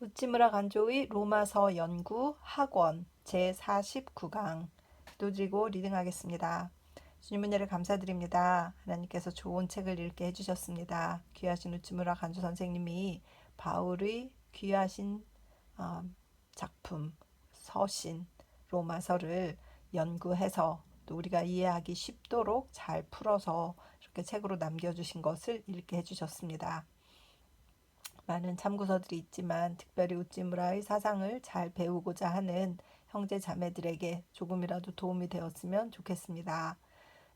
우찌무라 간조의 로마서 연구 학원 제49강 기도드리고 리딩하겠습니다. 주님 은혜를 감사드립니다. 하나님께서 좋은 책을 읽게 해주셨습니다. 귀하신 우찌무라 간조 선생님이 바울의 귀하신 작품 서신 로마서를 연구해서 또 우리가 이해하기 쉽도록 잘 풀어서 이렇게 책으로 남겨주신 것을 읽게 해주셨습니다. 많은 참고서들이 있지만 특별히 우찌무라의 사상을 잘 배우고자 하는 형제 자매들에게 조금이라도 도움이 되었으면 좋겠습니다.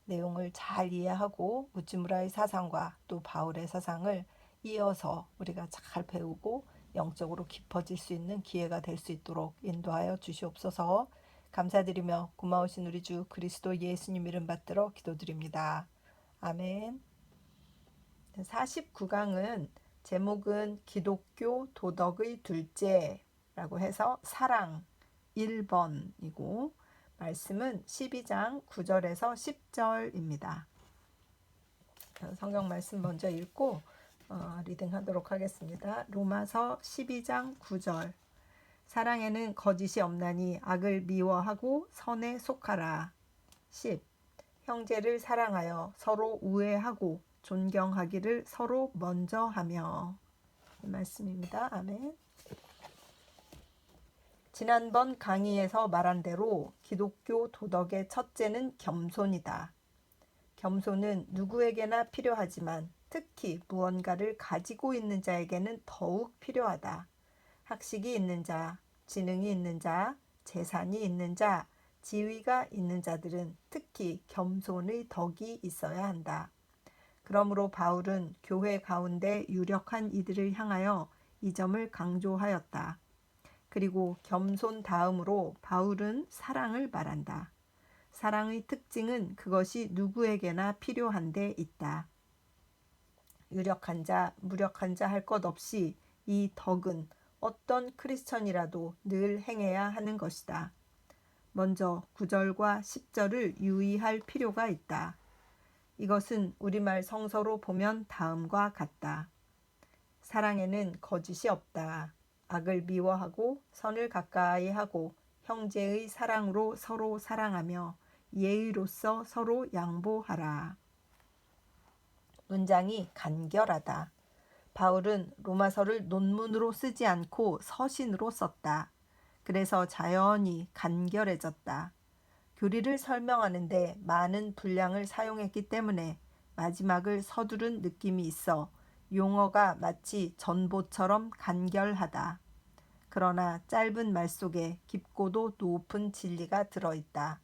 내용을 잘 이해하고 우찌무라의 사상과 또 바울의 사상을 이어서 우리가 잘 배우고 영적으로 깊어질 수 있는 기회가 될 수 있도록 인도하여 주시옵소서. 감사드리며 고마우신 우리 주 그리스도 예수님 이름 받들어 기도드립니다. 아멘. 49강은 제목은 기독교 도덕의 둘째라고 해서 사랑 1번이고 말씀은 12장 9절에서 10절입니다. 성경 말씀 먼저 읽고 리딩하도록 하겠습니다. 로마서 12장 9절 사랑에는 거짓이 없나니 악을 미워하고 선에 속하라. 10. 형제를 사랑하여 서로 우애하고 존경하기를 서로 먼저 하며. 이 말씀입니다. 아멘. 지난번 강의에서 말한 대로 기독교 도덕의 첫째는 겸손이다. 겸손은 누구에게나 필요하지만 특히 무언가를 가지고 있는 자에게는 더욱 필요하다. 학식이 있는 자, 지능이 있는 자, 재산이 있는 자, 지위가 있는 자들은 특히 겸손의 덕이 있어야 한다. 그러므로 바울은 교회 가운데 유력한 이들을 향하여 이 점을 강조하였다. 그리고 겸손 다음으로 바울은 사랑을 말한다. 사랑의 특징은 그것이 누구에게나 필요한 데 있다. 유력한 자, 무력한 자 할 것 없이 이 덕은 어떤 크리스천이라도 늘 행해야 하는 것이다. 먼저 9절과 10절을 유의할 필요가 있다. 이것은 우리말 성서로 보면 다음과 같다. 사랑에는 거짓이 없다. 악을 미워하고 선을 가까이 하고 형제의 사랑으로 서로 사랑하며 예의로서 서로 양보하라. 문장이 간결하다. 바울은 로마서를 논문으로 쓰지 않고 서신으로 썼다. 그래서 자연히 간결해졌다. 교리를 설명하는데 많은 분량을 사용했기 때문에 마지막을 서두른 느낌이 있어 용어가 마치 전보처럼 간결하다. 그러나 짧은 말 속에 깊고도 높은 진리가 들어있다.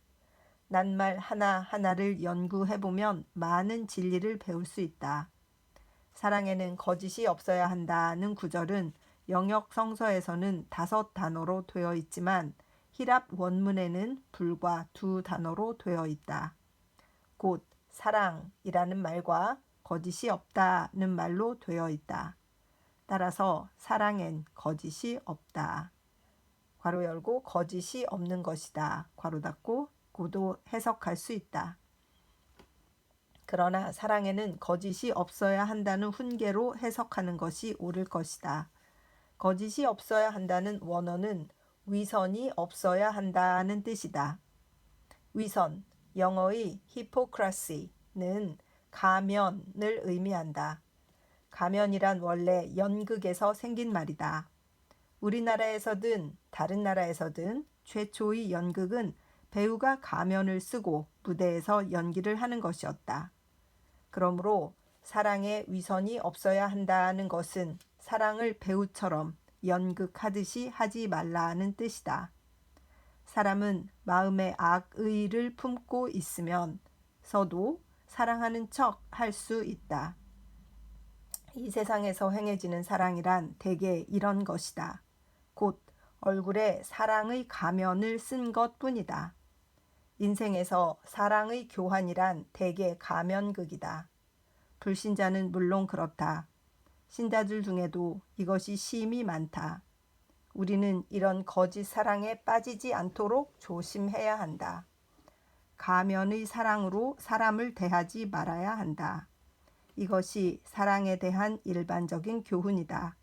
낱말 하나하나를 연구해보면 많은 진리를 배울 수 있다. 사랑에는 거짓이 없어야 한다는 구절은 영역 성서에서는 5단어로 되어 있지만 히랍 원문에는 불과 2단어로 되어 있다. 곧 사랑이라는 말과 거짓이 없다는 말로 되어 있다. 따라서 사랑엔 거짓이 없다. 괄호 열고 거짓이 없는 것이다. 괄호 닫고 고도 해석할 수 있다. 그러나 사랑에는 거짓이 없어야 한다는 훈계로 해석하는 것이 옳을 것이다. 거짓이 없어야 한다는 원어는 위선이 없어야 한다는 뜻이다. 위선, 영어의 hypocrisy는 가면을 의미한다. 가면이란 원래 연극에서 생긴 말이다. 우리나라에서든 다른 나라에서든 최초의 연극은 배우가 가면을 쓰고 무대에서 연기를 하는 것이었다. 그러므로 사랑에 위선이 없어야 한다는 것은 사랑을 배우처럼 연극하듯이 하지 말라는 뜻이다. 사람은 마음에 악의를 품고 있으면 서도 사랑하는 척 할 수 있다. 이 세상에서 행해지는 사랑이란 대개 이런 것이다. 곧 얼굴에 사랑의 가면을 쓴 것뿐이다. 인생에서 사랑의 교환이란 대개 가면극이다. 불신자는 물론 그렇다. 신자들 중에도 이것이 심히 많다. 우리는 이런 거짓 사랑에 빠지지 않도록 조심해야 한다. 가면의 사랑으로 사람을 대하지 말아야 한다. 이것이 사랑에 대한 일반적인 교훈이다.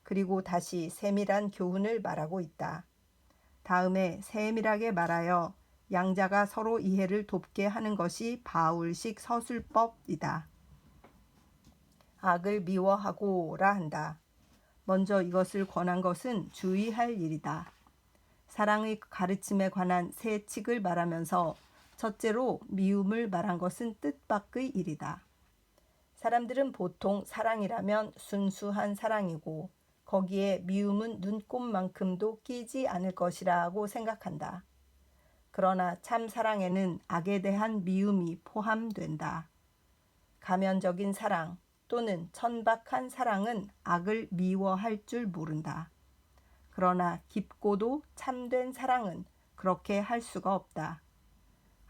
그리고 다시 세밀한 교훈을 말하고 있다. 다음에 세밀하게 말하여 양자가 서로 이해를 돕게 하는 것이 바울식 서술법이다. 악을 미워하고라 한다. 먼저 이것을 권한 것은 주의할 일이다. 사랑의 가르침에 관한 세 칙을 말하면서 첫째로 미움을 말한 것은 뜻밖의 일이다. 사람들은 보통 사랑이라면 순수한 사랑이고 거기에 미움은 눈꼽만큼도 끼지 않을 것이라고 생각한다. 그러나 참 사랑에는 악에 대한 미움이 포함된다. 가면적인 사랑 또는 천박한 사랑은 악을 미워할 줄 모른다. 그러나 깊고도 참된 사랑은 그렇게 할 수가 없다.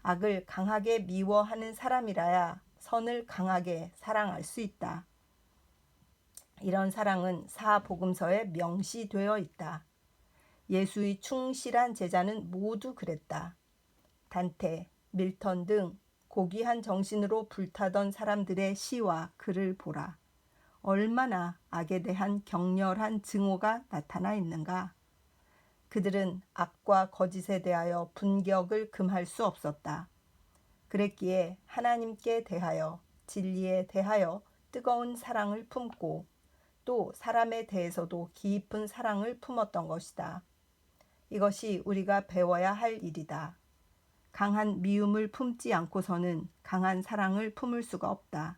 악을 강하게 미워하는 사람이라야 선을 강하게 사랑할 수 있다. 이런 사랑은 사복음서에 명시되어 있다. 예수의 충실한 제자는 모두 그랬다. 단테, 밀턴 등 고귀한 정신으로 불타던 사람들의 시와 글을 보라. 얼마나 악에 대한 격렬한 증오가 나타나 있는가. 그들은 악과 거짓에 대하여 분격을 금할 수 없었다. 그랬기에 하나님께 대하여 진리에 대하여 뜨거운 사랑을 품고 또 사람에 대해서도 깊은 사랑을 품었던 것이다. 이것이 우리가 배워야 할 일이다. 강한 미움을 품지 않고서는 강한 사랑을 품을 수가 없다.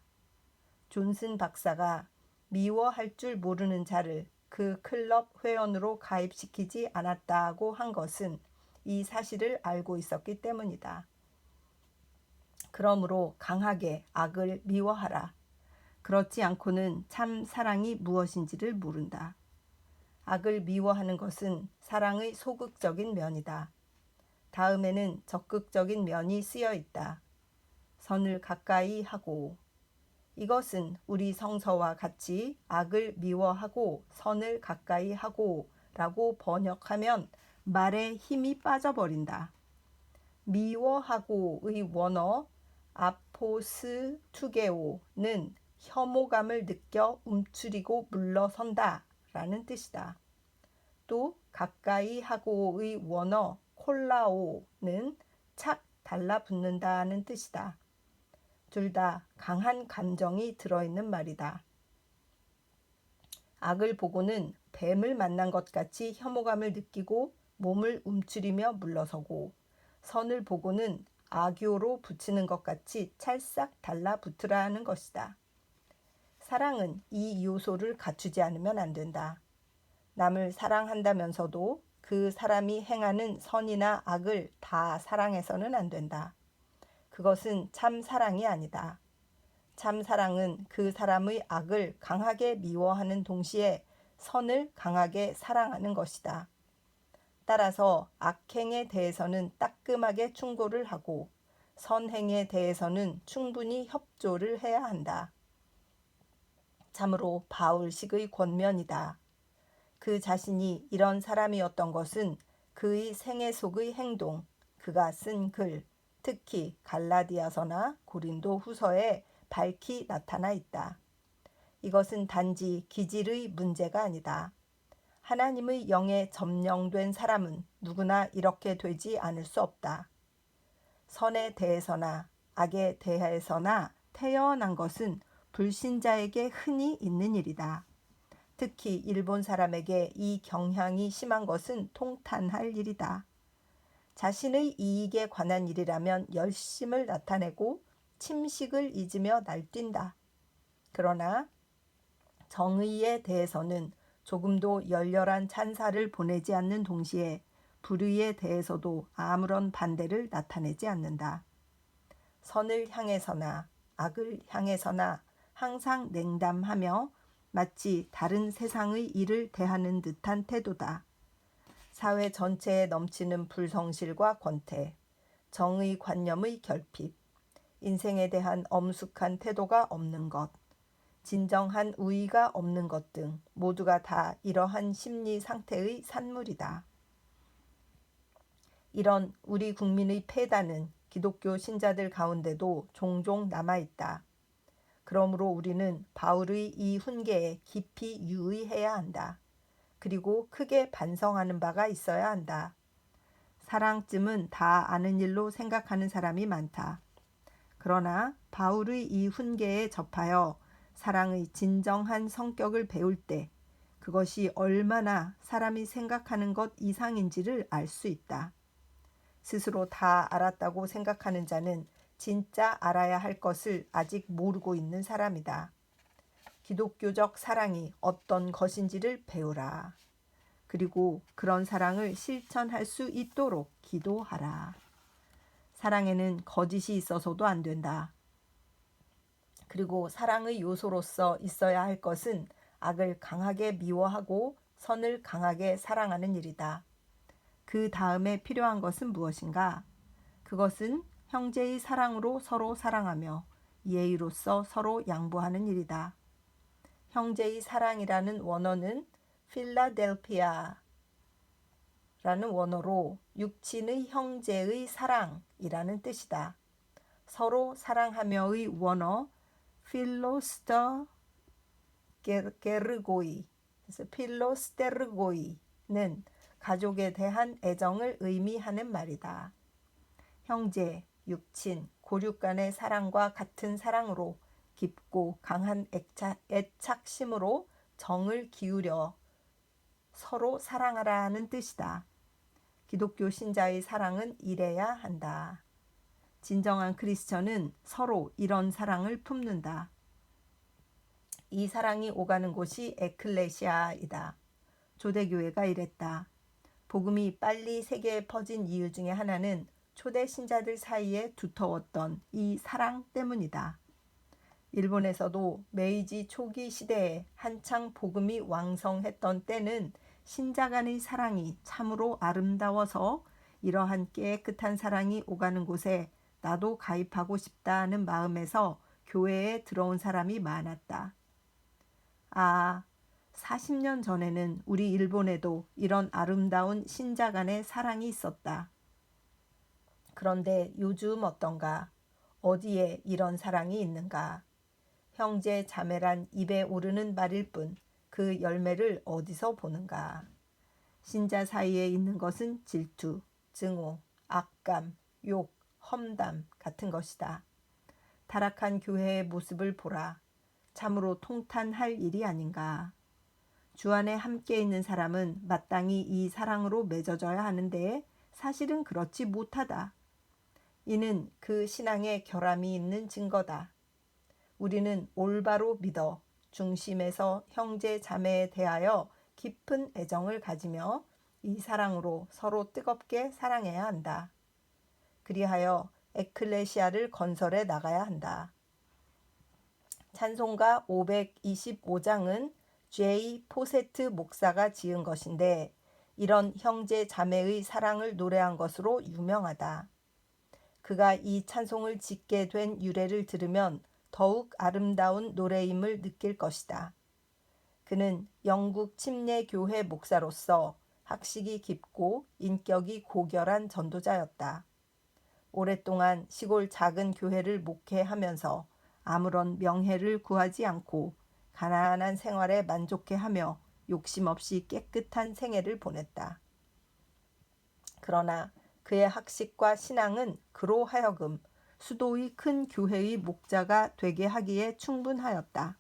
존슨 박사가 미워할 줄 모르는 자를 그 클럽 회원으로 가입시키지 않았다고 한 것은 이 사실을 알고 있었기 때문이다. 그러므로 강하게 악을 미워하라. 그렇지 않고는 참 사랑이 무엇인지를 모른다. 악을 미워하는 것은 사랑의 소극적인 면이다. 다음에는 적극적인 면이 쓰여 있다. 선을 가까이 하고. 이것은 우리 성서와 같이 악을 미워하고 선을 가까이 하고 라고 번역하면 말에 힘이 빠져버린다. 미워하고의 원어 아포스투게오는 혐오감을 느껴 움츠리고 물러선다 라는 뜻이다. 또 가까이 하고의 원어 콜라오는 착 달라붙는다는 뜻이다. 둘 다 강한 감정이 들어있는 말이다. 악을 보고는 뱀을 만난 것 같이 혐오감을 느끼고 몸을 움츠리며 물러서고 선을 보고는 악교로 붙이는 것 같이 찰싹 달라붙으라 하는 것이다. 사랑은 이 요소를 갖추지 않으면 안 된다. 남을 사랑한다면서도 그 사람이 행하는 선이나 악을 다 사랑해서는 안 된다. 그것은 참 사랑이 아니다. 참 사랑은 그 사람의 악을 강하게 미워하는 동시에 선을 강하게 사랑하는 것이다. 따라서 악행에 대해서는 따끔하게 충고를 하고 선행에 대해서는 충분히 협조를 해야 한다. 참으로 바울식의 권면이다. 그 자신이 이런 사람이었던 것은 그의 생애 속의 행동, 그가 쓴 글, 특히 갈라디아서나 고린도 후서에 밝히 나타나 있다. 이것은 단지 기질의 문제가 아니다. 하나님의 영에 점령된 사람은 누구나 이렇게 되지 않을 수 없다. 선에 대해서나 악에 대해서나 태어난 것은 불신자에게 흔히 있는 일이다. 특히 일본 사람에게 이 경향이 심한 것은 통탄할 일이다. 자신의 이익에 관한 일이라면 열심을 나타내고 침식을 잊으며 날뛴다. 그러나 정의에 대해서는 조금도 열렬한 찬사를 보내지 않는 동시에 불의에 대해서도 아무런 반대를 나타내지 않는다. 선을 향해서나 악을 향해서나 항상 냉담하며 마치 다른 세상의 일을 대하는 듯한 태도다. 사회 전체에 넘치는 불성실과 권태, 정의관념의 결핍, 인생에 대한 엄숙한 태도가 없는 것, 진정한 우위가 없는 것 등 모두가 다 이러한 심리 상태의 산물이다. 이런 우리 국민의 폐단은 기독교 신자들 가운데도 종종 남아있다. 그러므로 우리는 바울의 이 훈계에 깊이 유의해야 한다. 그리고 크게 반성하는 바가 있어야 한다. 사랑쯤은 다 아는 일로 생각하는 사람이 많다. 그러나 바울의 이 훈계에 접하여 사랑의 진정한 성격을 배울 때 그것이 얼마나 사람이 생각하는 것 이상인지를 알 수 있다. 스스로 다 알았다고 생각하는 자는 진짜 알아야 할 것을 아직 모르고 있는 사람이다. 기독교적 사랑이 어떤 것인지를 배우라. 그리고 그런 사랑을 실천할 수 있도록 기도하라. 사랑에는 거짓이 있어서도 안 된다. 그리고 사랑의 요소로서 있어야 할 것은 악을 강하게 미워하고 선을 강하게 사랑하는 일이다. 그 다음에 필요한 것은 무엇인가? 그것은 형제의 사랑으로 서로 사랑하며 예의로서 서로 양보하는 일이다. 형제의 사랑이라는 원어는 필라델피아라는 원어로 육친의 형제의 사랑이라는 뜻이다. 서로 사랑하며의 원어 필로스터 게르고이, 그래서 필로스테르고이는 가족에 대한 애정을 의미하는 말이다. 형제, 육친, 고륙 간의 사랑과 같은 사랑으로 깊고 강한 애착심으로 정을 기울여 서로 사랑하라는 뜻이다. 기독교 신자의 사랑은 이래야 한다. 진정한 크리스천은 서로 이런 사랑을 품는다. 이 사랑이 오가는 곳이 에클레시아이다. 초대교회가 이랬다. 복음이 빨리 세계에 퍼진 이유 중에 하나는 초대 신자들 사이에 두터웠던 이 사랑 때문이다. 일본에서도 메이지 초기 시대에 한창 복음이 왕성했던 때는 신자 간의 사랑이 참으로 아름다워서 이러한 깨끗한 사랑이 오가는 곳에 나도 가입하고 싶다는 마음에서 교회에 들어온 사람이 많았다. 40년 전에는 우리 일본에도 이런 아름다운 신자 간의 사랑이 있었다. 그런데 요즘 어떤가? 어디에 이런 사랑이 있는가? 형제 자매란 입에 오르는 말일 뿐 그 열매를 어디서 보는가? 신자 사이에 있는 것은 질투, 증오, 악감, 욕, 험담 같은 것이다. 타락한 교회의 모습을 보라. 참으로 통탄할 일이 아닌가. 주 안에 함께 있는 사람은 마땅히 이 사랑으로 맺어져야 하는데 사실은 그렇지 못하다. 이는 그 신앙에 결함이 있는 증거다. 우리는 올바로 믿어 중심에서 형제 자매에 대하여 깊은 애정을 가지며 이 사랑으로 서로 뜨겁게 사랑해야 한다. 그리하여 에클레시아를 건설해 나가야 한다. 찬송가 525장은 J. 포세트 목사가 지은 것인데 이런 형제 자매의 사랑을 노래한 것으로 유명하다. 그가 이 찬송을 짓게 된 유래를 들으면 더욱 아름다운 노래임을 느낄 것이다. 그는 영국 침례교회 목사로서 학식이 깊고 인격이 고결한 전도자였다. 오랫동안 시골 작은 교회를 목회하면서 아무런 명예를 구하지 않고 가난한 생활에 만족해하며 욕심 없이 깨끗한 생애를 보냈다. 그러나 그의 학식과 신앙은 그로 하여금 수도의 큰 교회의 목자가 되게 하기에 충분하였다.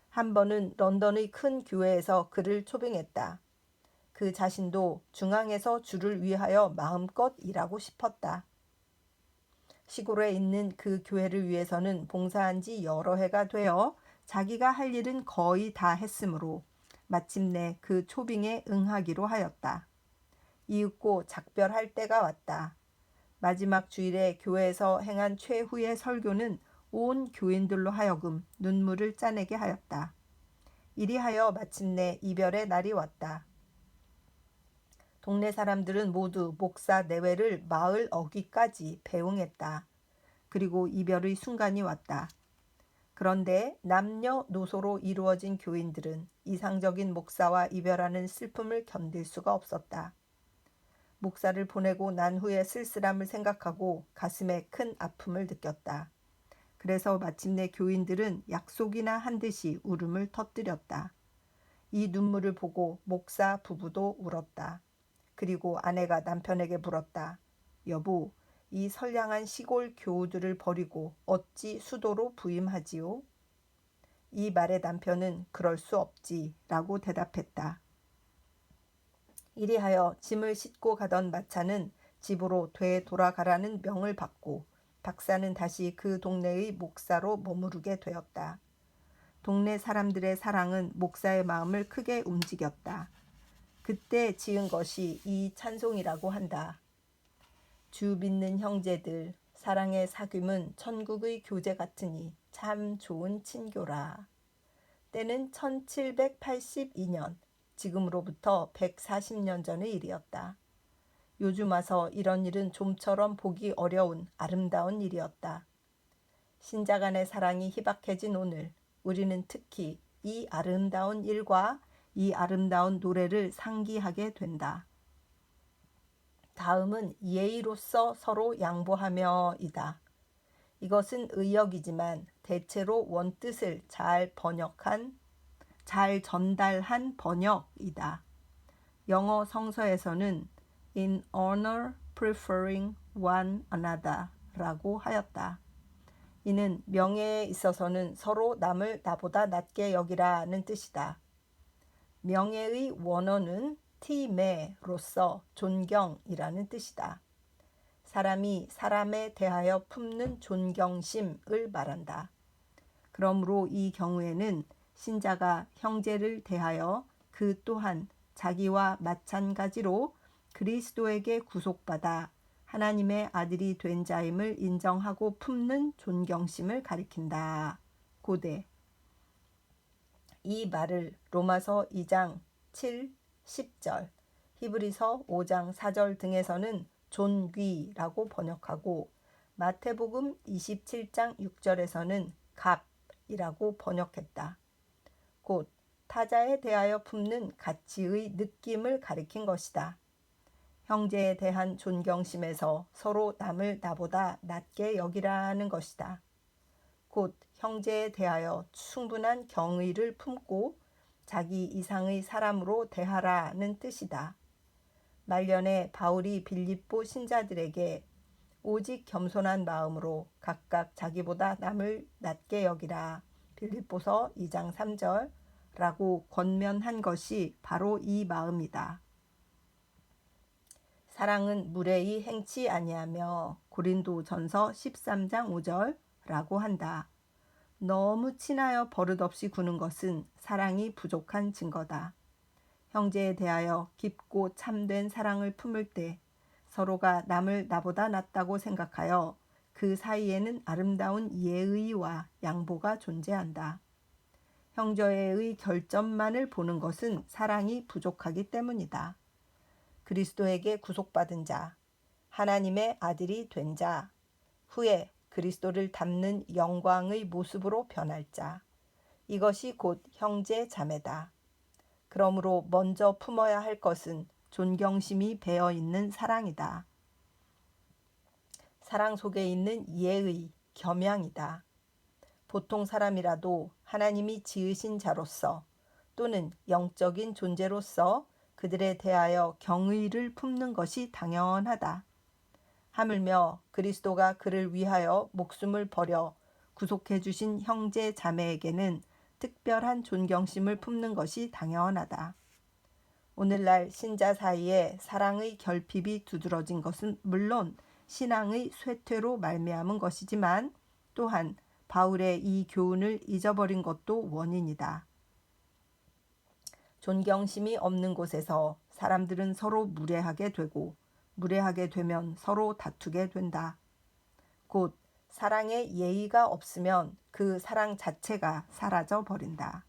한 번은 런던의 큰 교회에서 그를 초빙했다. 그 자신도 중앙에서 주를 위하여 마음껏 일하고 싶었다. 시골에 있는 그 교회를 위해서는 봉사한 지 여러 해가 되어 자기가 할 일은 거의 다 했으므로 마침내 그 초빙에 응하기로 하였다. 이윽고 작별할 때가 왔다. 마지막 주일에 교회에서 행한 최후의 설교는 온 교인들로 하여금 눈물을 짜내게 하였다. 이리하여 마침내 이별의 날이 왔다. 동네 사람들은 모두 목사 내외를 마을 어귀까지 배웅했다. 그리고 이별의 순간이 왔다. 그런데 남녀노소로 이루어진 교인들은 이상적인 목사와 이별하는 슬픔을 견딜 수가 없었다. 목사를 보내고 난 후에 쓸쓸함을 생각하고 가슴에 큰 아픔을 느꼈다. 그래서 마침내 교인들은 약속이나 한 듯이 울음을 터뜨렸다. 이 눈물을 보고 목사 부부도 울었다. 그리고 아내가 남편에게 물었다. 여보, 이 선량한 시골 교우들을 버리고 어찌 수도로 부임하지요? 이 말에 남편은 그럴 수 없지 라고 대답했다. 이리하여 짐을 싣고 가던 마차는 집으로 되돌아가라는 명을 받고 박사는 다시 그 동네의 목사로 머무르게 되었다. 동네 사람들의 사랑은 목사의 마음을 크게 움직였다. 그때 지은 것이 이 찬송이라고 한다. 주 믿는 형제들, 사랑의 사귐은 천국의 교제 같으니 참 좋은 친교라. 때는 1782년, 지금으로부터 140년 전의 일이었다. 요즘 와서 이런 일은 좀처럼 보기 어려운 아름다운 일이었다. 신자 간의 사랑이 희박해진 오늘, 우리는 특히 이 아름다운 일과 이 아름다운 노래를 상기하게 된다. 다음은 예의로서 서로 양보하며이다. 이것은 의역이지만 대체로 원뜻을 잘 전달한 번역이다. 영어 성서에서는 in honor preferring one another 라고 하였다. 이는 명예에 있어서는 서로 남을 나보다 낮게 여기라는 뜻이다. 명예의 원어는 티메로서 존경이라는 뜻이다. 사람이 사람에 대하여 품는 존경심을 말한다. 그러므로 이 경우에는 신자가 형제를 대하여 그 또한 자기와 마찬가지로 그리스도에게 구속받아 하나님의 아들이 된 자임을 인정하고 품는 존경심을 가리킨다. 고대. 이 말을 로마서 2장 7, 10절, 히브리서 5장 4절 등에서는 존귀라고 번역하고 마태복음 27장 6절에서는 갑이라고 번역했다. 곧 타자에 대하여 품는 가치의 느낌을 가리킨 것이다. 형제에 대한 존경심에서 서로 남을 나보다 낮게 여기라는 것이다. 곧 형제에 대하여 충분한 경의를 품고 자기 이상의 사람으로 대하라는 뜻이다. 말년에 바울이 빌립보 신자들에게 오직 겸손한 마음으로 각각 자기보다 남을 낮게 여기라. 빌립보서 2장 3절 라고 권면한 것이 바로 이 마음이다. 사랑은 무례히 행치 아니하며 고린도전서 13장 5절라고 한다. 너무 친하여 버릇없이 구는 것은 사랑이 부족한 증거다. 형제에 대하여 깊고 참된 사랑을 품을 때 서로가 남을 나보다 낫다고 생각하여 그 사이에는 아름다운 예의와 양보가 존재한다. 형제의 결점만을 보는 것은 사랑이 부족하기 때문이다. 그리스도에게 구속받은 자, 하나님의 아들이 된 자, 후에 그리스도를 닮는 영광의 모습으로 변할 자, 이것이 곧 형제 자매다. 그러므로 먼저 품어야 할 것은 존경심이 배어있는 사랑이다. 사랑 속에 있는 예의, 겸양이다. 보통 사람이라도 하나님이 지으신 자로서 또는 영적인 존재로서 그들에 대하여 경의를 품는 것이 당연하다. 하물며 그리스도가 그를 위하여 목숨을 버려 구속해 주신 형제 자매에게는 특별한 존경심을 품는 것이 당연하다. 오늘날 신자 사이에 사랑의 결핍이 두드러진 것은 물론 신앙의 쇠퇴로 말미암은 것이지만 또한 바울의 이 교훈을 잊어버린 것도 원인이다. 존경심이 없는 곳에서 사람들은 서로 무례하게 되고 무례하게 되면 서로 다투게 된다. 곧 사랑에 예의가 없으면 그 사랑 자체가 사라져 버린다.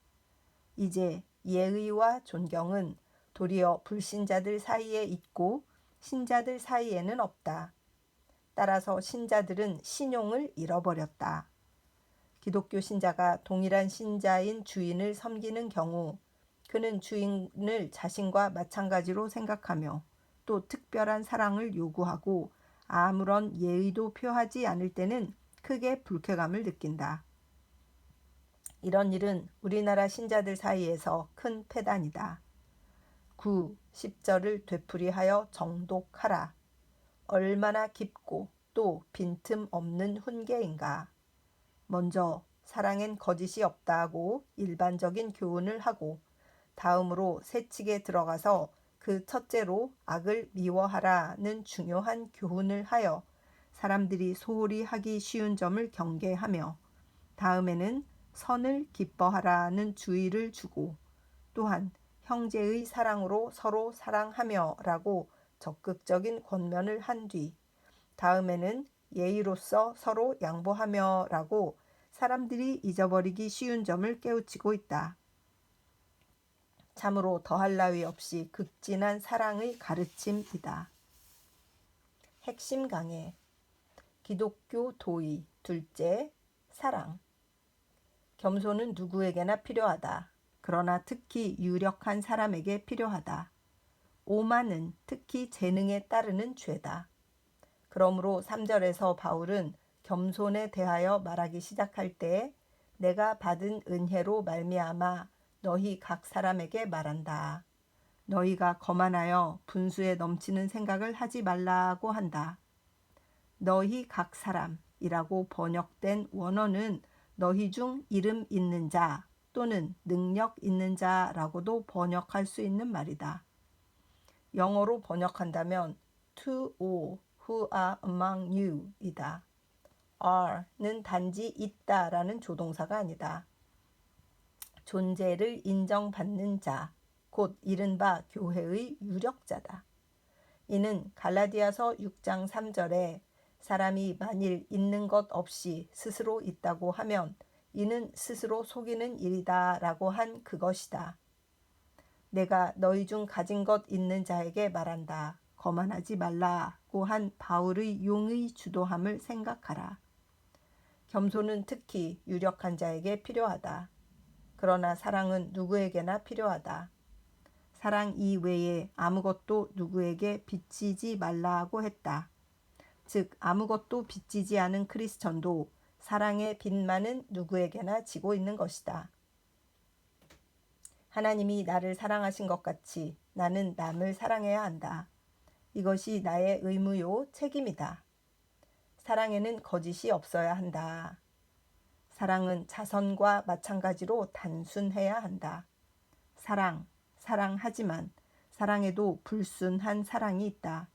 이제 예의와 존경은 도리어 불신자들 사이에 있고 신자들 사이에는 없다. 따라서 신자들은 신용을 잃어버렸다. 기독교 신자가 동일한 신자인 주인을 섬기는 경우 그는 주인을 자신과 마찬가지로 생각하며 또 특별한 사랑을 요구하고 아무런 예의도 표하지 않을 때는 크게 불쾌감을 느낀다. 이런 일은 우리나라 신자들 사이에서 큰 폐단이다. 9. 10절을 되풀이하여 정독하라. 얼마나 깊고 또 빈틈 없는 훈계인가. 먼저 사랑엔 거짓이 없다고 일반적인 교훈을 하고 다음으로 새칙에 들어가서 그 첫째로 악을 미워하라는 중요한 교훈을 하여 사람들이 소홀히 하기 쉬운 점을 경계하며 다음에는 선을 기뻐하라는 주의를 주고 또한 형제의 사랑으로 서로 사랑하며 라고 적극적인 권면을 한 뒤 다음에는 예의로서 서로 양보하며 라고 사람들이 잊어버리기 쉬운 점을 깨우치고 있다. 참으로 더할 나위 없이 극진한 사랑의 가르침이다. 핵심 강해. 기독교 도의. 둘째, 사랑. 겸손은 누구에게나 필요하다. 그러나 특히 유력한 사람에게 필요하다. 오만은 특히 재능에 따르는 죄다. 그러므로 3절에서 바울은 겸손에 대하여 말하기 시작할 때 내가 받은 은혜로 말미암아 너희 각 사람에게 말한다. 너희가 거만하여 분수에 넘치는 생각을 하지 말라고 한다. 너희 각 사람이라고 번역된 원어는 너희 중 이름 있는 자 또는 능력 있는 자라고도 번역할 수 있는 말이다. 영어로 번역한다면 to all who are among you 이다. are는 단지 있다라는 조동사가 아니다. 존재를 인정받는 자, 곧 이른바 교회의 유력자다. 이는 갈라디아서 6장 3절에 사람이 만일 있는 것 없이 스스로 있다고 하면 이는 스스로 속이는 일이다 라고 한 그것이다. 내가 너희 중 가진 것 있는 자에게 말한다. 거만하지 말라고 한 바울의 용의 주도함을 생각하라. 겸손은 특히 유력한 자에게 필요하다. 그러나 사랑은 누구에게나 필요하다. 사랑 이외에 아무것도 누구에게 빚지지 말라고 했다. 즉 아무것도 빚지지 않은 크리스천도 사랑의 빚만은 누구에게나 지고 있는 것이다. 하나님이 나를 사랑하신 것 같이 나는 남을 사랑해야 한다. 이것이 나의 의무요 책임이다. 사랑에는 거짓이 없어야 한다. 사랑은 자선과 마찬가지로 단순해야 한다. 사랑하지만 사랑에도 불순한 사랑이 있다.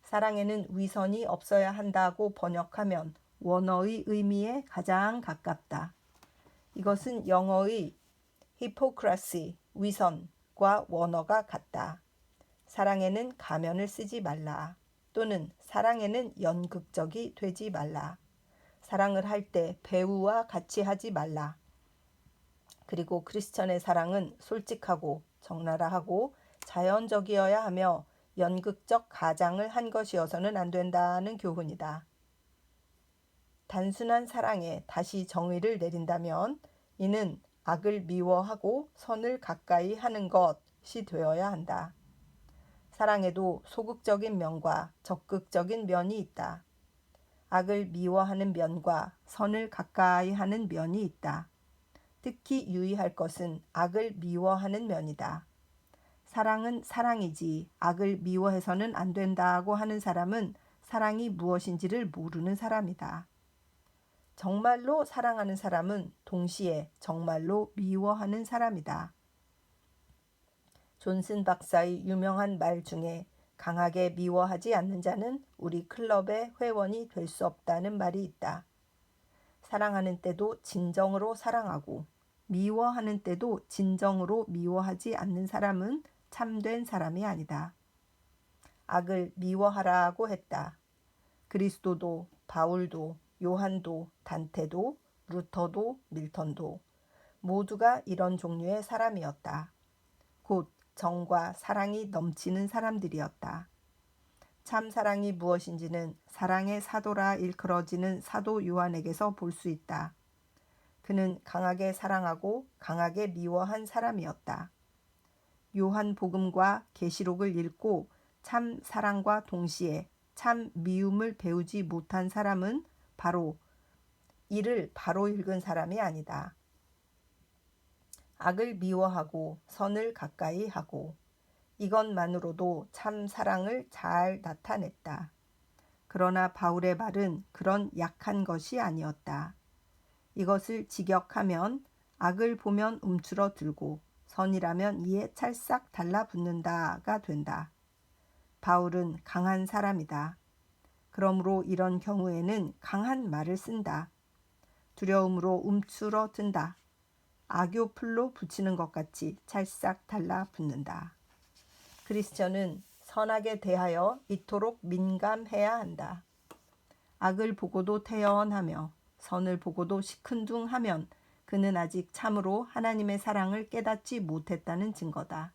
사랑에는 위선이 없어야 한다고 번역하면 원어의 의미에 가장 가깝다. 이것은 영어의 hypocrisy, 위선과 원어가 같다. 사랑에는 가면을 쓰지 말라. 또는 사랑에는 연극적이 되지 말라. 사랑을 할 때 배우와 같이 하지 말라. 그리고 크리스천의 사랑은 솔직하고 적나라하고 자연적이어야 하며 연극적 가장을 한 것이어서는 안 된다는 교훈이다. 단순한 사랑에 다시 정의를 내린다면 이는 악을 미워하고 선을 가까이 하는 것이 되어야 한다. 사랑에도 소극적인 면과 적극적인 면이 있다. 악을 미워하는 면과 선을 가까이 하는 면이 있다. 특히 유의할 것은 악을 미워하는 면이다. 사랑은 사랑이지 악을 미워해서는 안 된다고 하는 사람은 사랑이 무엇인지를 모르는 사람이다. 정말로 사랑하는 사람은 동시에 정말로 미워하는 사람이다. 존슨 박사의 유명한 말 중에 강하게 미워하지 않는 자는 우리 클럽의 회원이 될 수 없다는 말이 있다. 사랑하는 때도 진정으로 사랑하고 미워하는 때도 진정으로 미워하지 않는 사람은 참된 사람이 아니다. 악을 미워하라고 했다. 그리스도도 바울도 요한도 단테도 루터도 밀턴도 모두가 이런 종류의 사람이었다. 곧 정과 사랑이 넘치는 사람들이었다. 참 사랑이 무엇인지는 사랑의 사도라 일컬어지는 사도 요한에게서 볼 수 있다. 그는 강하게 사랑하고 강하게 미워한 사람이었다. 요한 복음과 계시록을 읽고 참 사랑과 동시에 참 미움을 배우지 못한 사람은 바로 이를 바로 읽은 사람이 아니다. 악을 미워하고 선을 가까이 하고 이것만으로도 참 사랑을 잘 나타냈다. 그러나 바울의 말은 그런 약한 것이 아니었다. 이것을 직역하면 악을 보면 움츠러들고 선이라면 이에 찰싹 달라붙는다가 된다. 바울은 강한 사람이다. 그러므로 이런 경우에는 강한 말을 쓴다. 두려움으로 움츠러든다. 악교풀로 붙이는 것 같이 찰싹 달라붙는다. 크리스천은 선악에 대하여 이토록 민감해야 한다. 악을 보고도 태연하며 선을 보고도 시큰둥하면 그는 아직 참으로 하나님의 사랑을 깨닫지 못했다는 증거다.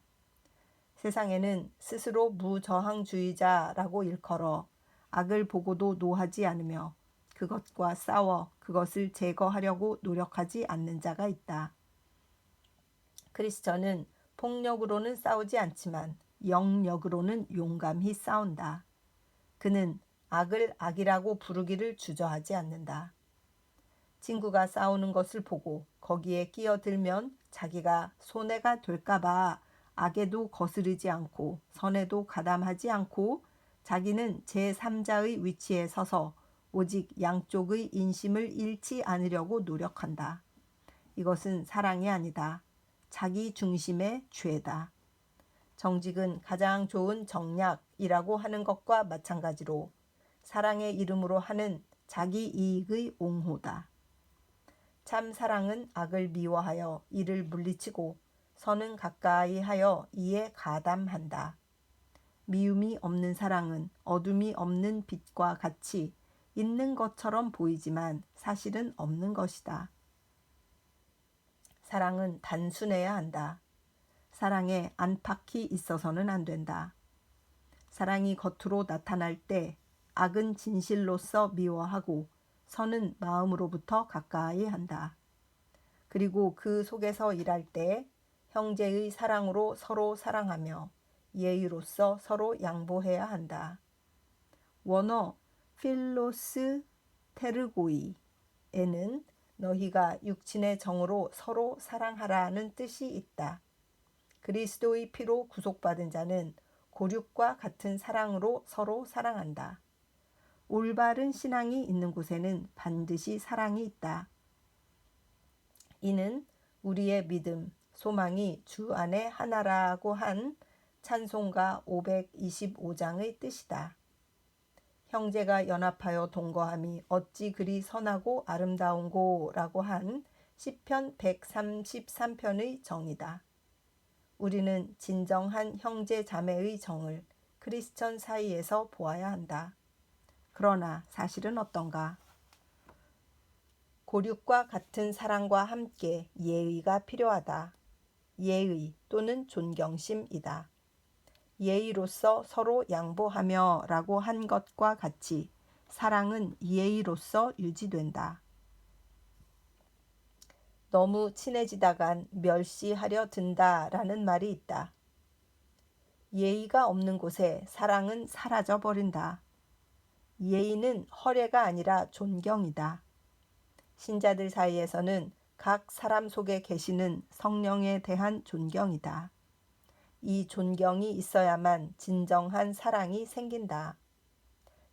세상에는 스스로 무저항주의자라고 일컬어 악을 보고도 노하지 않으며 그것과 싸워 그것을 제거하려고 노력하지 않는 자가 있다. 크리스천은 폭력으로는 싸우지 않지만 영력으로는 용감히 싸운다. 그는 악을 악이라고 부르기를 주저하지 않는다. 친구가 싸우는 것을 보고 거기에 끼어들면 자기가 손해가 될까봐 악에도 거스르지 않고 선에도 가담하지 않고 자기는 제3자의 위치에 서서 오직 양쪽의 인심을 잃지 않으려고 노력한다. 이것은 사랑이 아니다. 자기 중심의 죄다. 정직은 가장 좋은 정략이라고 하는 것과 마찬가지로 사랑의 이름으로 하는 자기 이익의 옹호다. 참 사랑은 악을 미워하여 이를 물리치고 선은 가까이 하여 이에 가담한다. 미움이 없는 사랑은 어둠이 없는 빛과 같이 있는 것처럼 보이지만 사실은 없는 것이다. 사랑은 단순해야 한다. 사랑에 안팎이 있어서는 안 된다. 사랑이 겉으로 나타날 때 악은 진실로서 미워하고 선은 마음으로부터 가까이 한다. 그리고 그 속에서 일할 때 형제의 사랑으로 서로 사랑하며 예의로서 서로 양보해야 한다. 원어 필로스 테르고이에는 너희가 육친의 정으로 서로 사랑하라는 뜻이 있다. 그리스도의 피로 구속받은 자는 고륙과 같은 사랑으로 서로 사랑한다. 올바른 신앙이 있는 곳에는 반드시 사랑이 있다. 이는 우리의 믿음, 소망이 주 안에 하나라고 한 찬송가 525장의 뜻이다. 형제가 연합하여 동거함이 어찌 그리 선하고 아름다운고라고 한 시편 133편의 정이다. 우리는 진정한 형제 자매의 정을 크리스천 사이에서 보아야 한다. 그러나 사실은 어떤가? 고륙과 같은 사랑과 함께 예의가 필요하다. 예의 또는 존경심이다. 예의로서 서로 양보하며 라고 한 것과 같이 사랑은 예의로서 유지된다. 너무 친해지다간 멸시하려 든다라는 말이 있다. 예의가 없는 곳에 사랑은 사라져버린다. 예의는 허례가 아니라 존경이다. 신자들 사이에서는 각 사람 속에 계시는 성령에 대한 존경이다. 이 존경이 있어야만 진정한 사랑이 생긴다.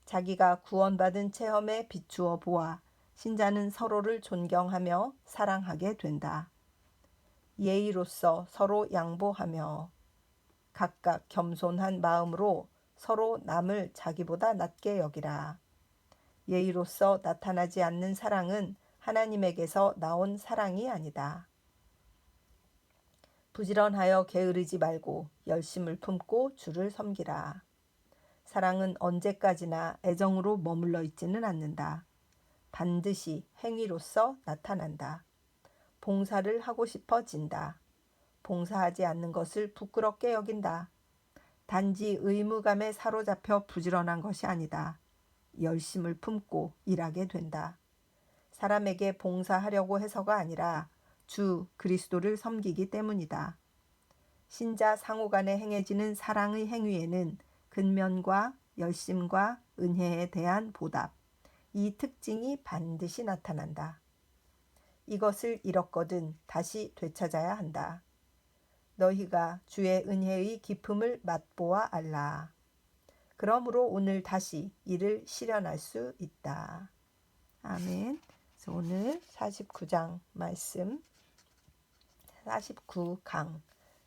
자기가 구원받은 체험에 비추어 보아 신자는 서로를 존경하며 사랑하게 된다. 예의로서 서로 양보하며 각각 겸손한 마음으로 서로 남을 자기보다 낮게 여기라. 예의로서 나타나지 않는 사랑은 하나님에게서 나온 사랑이 아니다. 부지런하여 게으르지 말고 열심을 품고 주를 섬기라. 사랑은 언제까지나 애정으로 머물러 있지는 않는다. 반드시 행위로서 나타난다. 봉사를 하고 싶어진다. 봉사하지 않는 것을 부끄럽게 여긴다. 단지 의무감에 사로잡혀 부지런한 것이 아니다. 열심을 품고 일하게 된다. 사람에게 봉사하려고 해서가 아니라 주 그리스도를 섬기기 때문이다. 신자 상호간에 행해지는 사랑의 행위에는 근면과 열심과 은혜에 대한 보답, 이 특징이 반드시 나타난다. 이것을 잃었거든 다시 되찾아야 한다. 너희가 주의 은혜의 깊음을 맛보아 알라. 그러므로 오늘 다시 이를 실현할 수 있다. 아멘. 그래서 오늘 49장 말씀 49강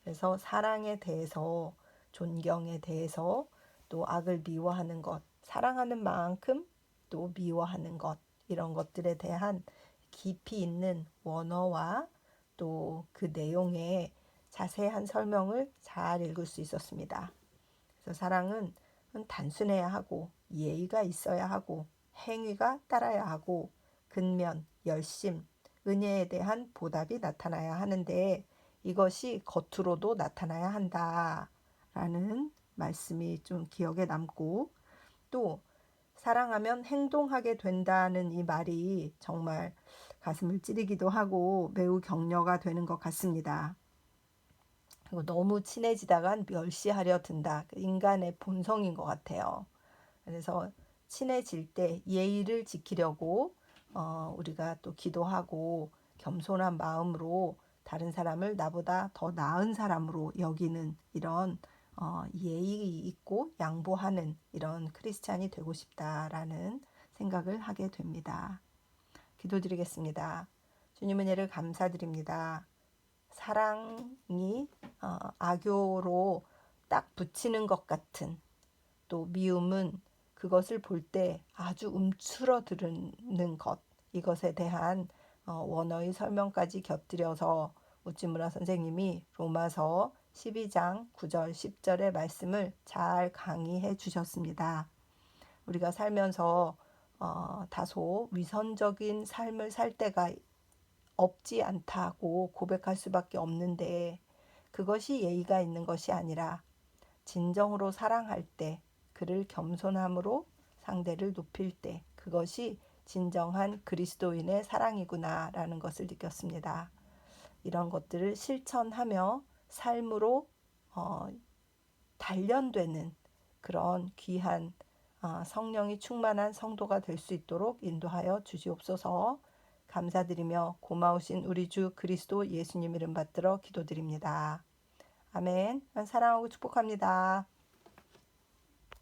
그래서 사랑에 대해서 존경에 대해서 또 악을 미워하는 것 사랑하는 만큼 또 미워하는 것 이런 것들에 대한 깊이 있는 원어와 또 그 내용의 자세한 설명을 잘 읽을 수 있었습니다. 그래서 사랑은 단순해야 하고 예의가 있어야 하고 행위가 따라야 하고 근면, 열심, 은혜에 대한 보답이 나타나야 하는데 이것이 겉으로도 나타나야 한다라는 말씀이 좀 기억에 남고 또 사랑하면 행동하게 된다는 이 말이 정말 가슴을 찌르기도 하고 매우 격려가 되는 것 같습니다. 그리고 너무 친해지다간 멸시하려 든다. 인간의 본성인 것 같아요. 그래서 친해질 때 예의를 지키려고 우리가 또 기도하고 겸손한 마음으로 다른 사람을 나보다 더 나은 사람으로 여기는 이런 예의 있고 양보하는 이런 크리스찬이 되고 싶다라는 생각을 하게 됩니다. 기도드리겠습니다. 주님 은혜를 감사드립니다. 사랑이 악교로 딱 붙이는 것 같은 또 미움은 그것을 볼 때 아주 움츠러드는 것 이것에 대한 원어의 설명까지 곁들여서 우찌무라 선생님이 로마서 12장 9절 10절의 말씀을 잘 강의해 주셨습니다. 우리가 살면서 다소 위선적인 삶을 살 때가 없지 않다고 고백할 수밖에 없는데 그것이 예의가 있는 것이 아니라 진정으로 사랑할 때 그를 겸손함으로 상대를 높일 때 그것이 진정한 그리스도인의 사랑이구나라는 것을 느꼈습니다. 이런 것들을 실천하며 삶으로 단련되는 그런 귀한 성령이 충만한 성도가 될 수 있도록 인도하여 주시옵소서. 감사드리며 고마우신 우리 주 그리스도 예수님 이름 받들어 기도드립니다. 아멘. 사랑하고 축복합니다.